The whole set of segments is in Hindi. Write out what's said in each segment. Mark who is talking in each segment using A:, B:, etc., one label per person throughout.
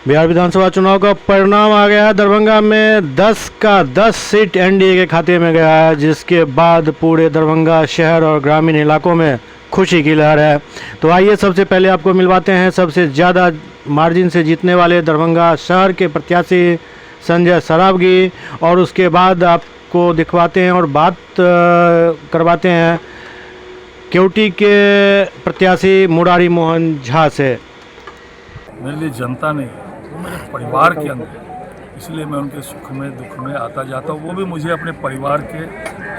A: बिहार विधानसभा चुनाव का परिणाम आ गया है। दरभंगा में 10 का 10 सीट एनडीए के खाते में गया है, जिसके बाद पूरे दरभंगा शहर और ग्रामीण इलाकों में खुशी की लहर है। तो आइए सबसे पहले आपको मिलवाते हैं सबसे ज़्यादा मार्जिन से जीतने वाले दरभंगा शहर के प्रत्याशी संजय सरावगी, और उसके बाद आपको दिखवाते हैं और बात करवाते हैं केवटी के प्रत्याशी मुरारी मोहन झा से।
B: मेरे लिए जनता नहीं, वो मेरे परिवार के अंग है, इसलिए मैं उनके सुख में दुख में आता जाता हूँ। वो भी मुझे अपने परिवार के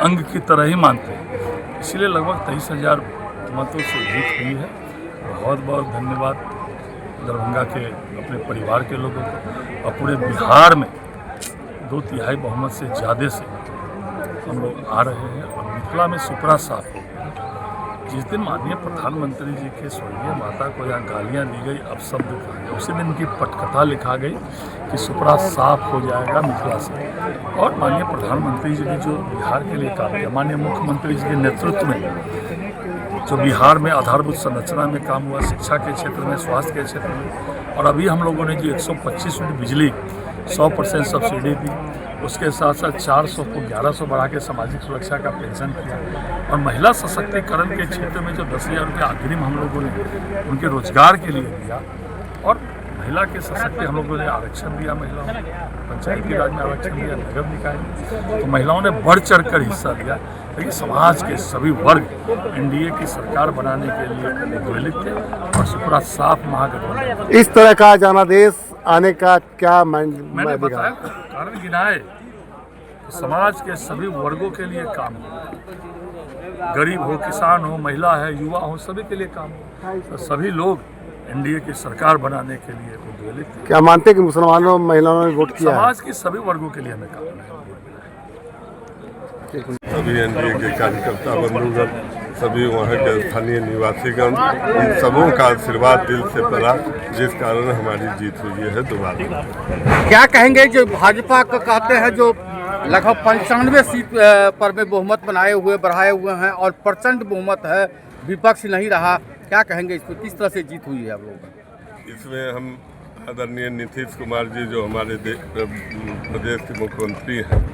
B: अंग की तरह ही मानते हैं, इसलिए लगभग 23,000 मतों से जीत हुई है। बहुत बहुत धन्यवाद दरभंगा के अपने परिवार के लोगों को, और पूरे बिहार में 2/3 बहुमत से ज़्यादा से हम लोग आ रहे हैं, और मिथिला में सुपड़ा साफ हो। जिस दिन माननीय प्रधानमंत्री जी के स्वर्गीय माता को यहाँ गालियाँ दी गई, अपशब्द कहा गया, उसी दिन की पटकथा लिखा गई कि सुपड़ा साफ हो जाएगा मिथिला से। और माननीय प्रधानमंत्री जी ने जो बिहार के लिए काम किया, माननीय मुख्यमंत्री जी के नेतृत्व में जो बिहार में आधारभूत संरचना में काम हुआ, शिक्षा के क्षेत्र में, स्वास्थ्य के क्षेत्र में, और अभी हम लोगों ने जो 125 यूनिट बिजली 100% सब्सिडी दी, उसके साथ साथ 400 को 1100 बढ़ा के सामाजिक सुरक्षा का पेंशन किया, और महिला सशक्तिकरण के क्षेत्र में जो 10,000 रुपये अग्रिम हम लोगों ने उनके रोजगार के लिए दिया, और महिला के सशक्ति हम लोगों ने आरक्षण दिया, महिलाओं ने पंचायती राज में आरक्षण दिया, नगर निकाय में, तो महिलाओं ने बढ़ चढ़ कर हिस्सा लिया। लेकिन समाज के सभी वर्ग एनडीए की सरकार बनाने के लिए उद्वेलित थे, और सुपड़ा साफ महागठबंधन।
C: इस तरह का जनादेश आने का क्या
B: मैंने बताया, कारण गिनाए, समाज के सभी वर्गों के लिए काम हो, गरीब हो, किसान हो, महिला है, युवा हो, सभी के लिए काम हो, तो सभी लोग एनडीए की सरकार बनाने के लिए उद्वेलित थे।
C: क्या मानते हैं कि मुसलमानों महिलाओं ने वोट किया?
B: समाज के सभी वर्गों के लिए हमें काम है।
D: सभी एनडीए के कार्यकर्ता बंधुगण, सभी वहाँ के स्थानीय निवासीगण, इन सबों का आशीर्वाद दिल से पड़ा, जिस कारण हमारी जीत हुई है दोबारा।
E: क्या कहेंगे जो भाजपा को कहते हैं, जो लगभग 95 सीट पर में बहुमत बनाए हुए बढ़ाए हुए हैं, और प्रचंड बहुमत है, विपक्ष नहीं रहा, क्या कहेंगे इस पर, किस तरह से जीत हुई है आप लोगों की?
D: इसमें हम आदरणीय नीतीश कुमार जी, जो हमारे प्रदेश के मुख्यमंत्री हैं,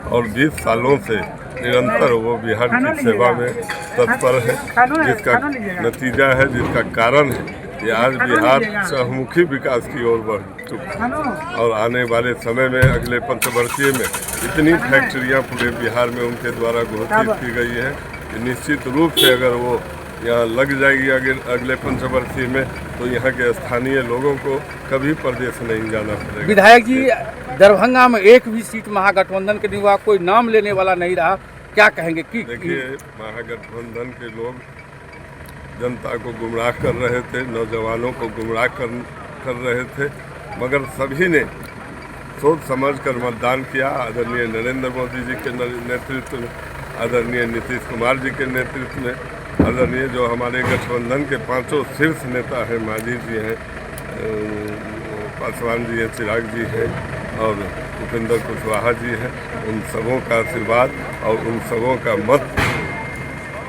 D: और 20 सालों से निरंतर वो बिहार की सेवा में तत्पर है, जिसका नतीजा है, जिसका कारण है कि आज बिहार चहुमुखी विकास की ओर बढ़ चुका है, और आने वाले समय में अगले पंचवर्षीय में इतनी फैक्ट्रियां पूरे बिहार में उनके द्वारा घोषित की गई है कि निश्चित रूप से अगर वो यहाँ लग जाएगी अगले पंचवर्षीय में, तो यहाँ के स्थानीय लोगों को कभी प्रदेश नहीं जाना पड़ेगा।
E: विधायक जी, दरभंगा में एक भी सीट महागठबंधन के नहीं हुआ, कोई नाम लेने वाला नहीं रहा, क्या कहेंगे? कि
D: देखिए, महागठबंधन के लोग जनता को गुमराह कर रहे थे, नौजवानों को गुमराह कर रहे थे, मगर सभी ने सोच समझ कर मतदान किया। आदरणीय नरेंद्र मोदी जी के नेतृत्व में, आदरणीय नीतीश कुमार जी के नेतृत्व में, आदरणीय जो हमारे गठबंधन के 5 शीर्ष नेता हैं, मांझी जी हैं, पासवान जी हैं, चिराग जी हैं, और उपेंद्र कुशवाहा जी हैं, उन सबों का आशीर्वाद और उन सबों का मत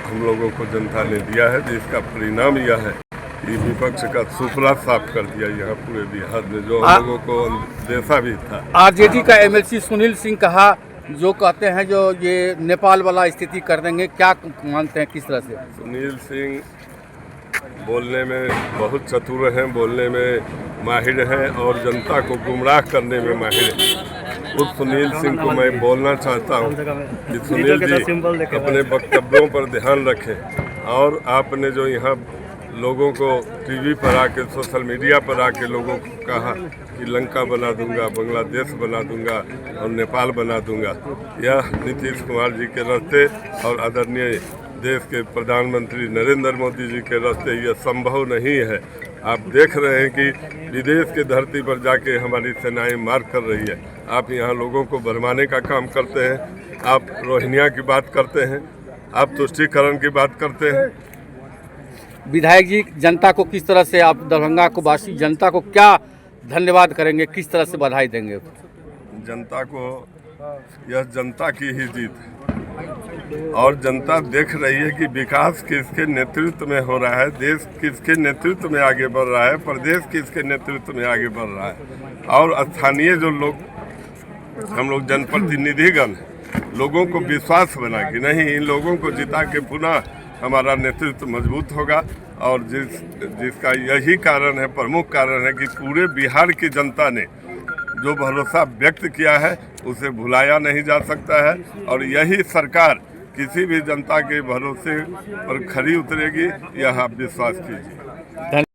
D: हम लोगों को जनता ने दिया है, जिसका परिणाम यह है कि विपक्ष का सुपड़ा साफ कर दिया यहाँ पूरे बिहार में, जो हम लोगों को अंदेशा भी था।
E: आरजेडी का एमएलसी सुनील सिंह कहा, जो कहते हैं जो ये नेपाल वाला स्थिति कर देंगे, क्या मानते हैं, किस तरह से?
D: सुनील सिंह बोलने में बहुत चतुर हैं, बोलने में माहिर हैं, और जनता को गुमराह करने में माहिर हैं। उस सुनील सिंह को मैं बोलना चाहता हूँ कि सुनील जी अपने वक्तव्यों पर ध्यान रखें, और आपने जो यहाँ लोगों को टीवी पर आके, सोशल मीडिया पर आके लोगों को कहा कि लंका बना दूंगा, बांग्लादेश बना दूंगा और नेपाल बना दूंगा, यह नीतीश कुमार जी के रास्ते और आदरणीय देश के प्रधानमंत्री नरेंद्र मोदी जी के रास्ते यह संभव नहीं है। आप देख रहे हैं कि विदेश की धरती पर जाके हमारी सेनाएं मार कर रही है। आप यहाँ लोगों को भरमाने का काम करते हैं, आप रोहिंग्या की बात करते हैं, आप तुष्टीकरण की बात करते हैं।
E: विधायक जी, जनता को किस तरह से आप दरभंगा को वासी जनता को क्या धन्यवाद करेंगे, किस तरह से बधाई देंगे?
D: जनता को, यह जनता की ही जीत है और जनता देख रही है कि विकास किसके नेतृत्व में हो रहा है, देश किसके नेतृत्व में आगे बढ़ रहा है, प्रदेश किसके नेतृत्व में आगे बढ़ रहा है। और स्थानीय जो लोग, हम लोग जनप्रतिनिधिगण, लोगों को विश्वास बना कि नहीं, इन लोगों को जिता के पुनः हमारा नेतृत्व मजबूत होगा। और जिसका यही कारण है, प्रमुख कारण है कि पूरे बिहार की जनता ने जो भरोसा व्यक्त किया है उसे भुलाया नहीं जा सकता है। और यही सरकार किसी भी जनता के भरोसे पर खरी उतरेगी, यह आप विश्वास कीजिए।